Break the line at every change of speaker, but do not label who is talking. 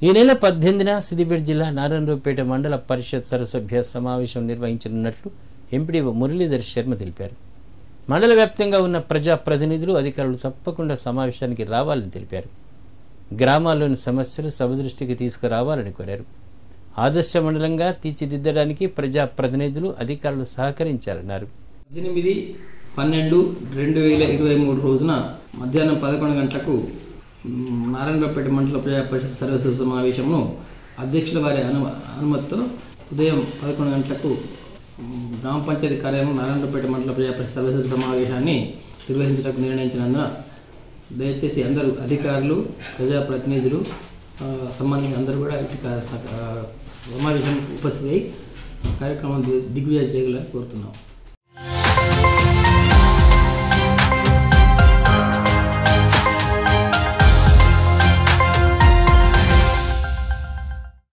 ఈ నెల 18న సిద్దిపేట జిల్లా నారాయణరావుపేట మండల పరిషత్ సర్వసభ్య సమావేశం నిర్వహించనున్నట్లు ఎంపీడీఓ మురళీధర్ శర్మ తెలిపారు. మండల వ్యాప్తంగా ఉన్న ప్రజాప్రతినిధులు అధికారులు తప్పకుండా సమావేశానికి రావాలని తెలిపారు. గ్రామాల్లోని సమస్యలు సభ దృష్టికి తీసుకురావాలని కోరారు. ఆదర్శ మండలంగా తీర్చిదిద్దడానికి ప్రజాప్రతినిధులు అధికారులు సహకరించాలన్నారు.
18/12/2023 రోజున మధ్యాహ్నం 11 గంటలకు నారాయణరావుపేట మండల ప్రజా పరిషత్ సర్వసభ్య సమావేశంను అధ్యక్షుల వారి అనుమతితో ఉదయం 11 గంటలకు గ్రామ పంచాయతీ కార్యాలయం నారాయణరావుపేట మండల ప్రజా పరిషత్ సర్వసభ్య సమావేశాన్ని నిర్వహించడానికి నిర్ణయించినందున దయచేసి అందరూ అధికారులు, ప్రజాప్రతినిధులు, సంబంధించిన అందరూ కూడా సమావేశం ఉపస్థితి అయి కార్యక్రమం దిగ్విజయం చేయాలని కోరుతున్నాం.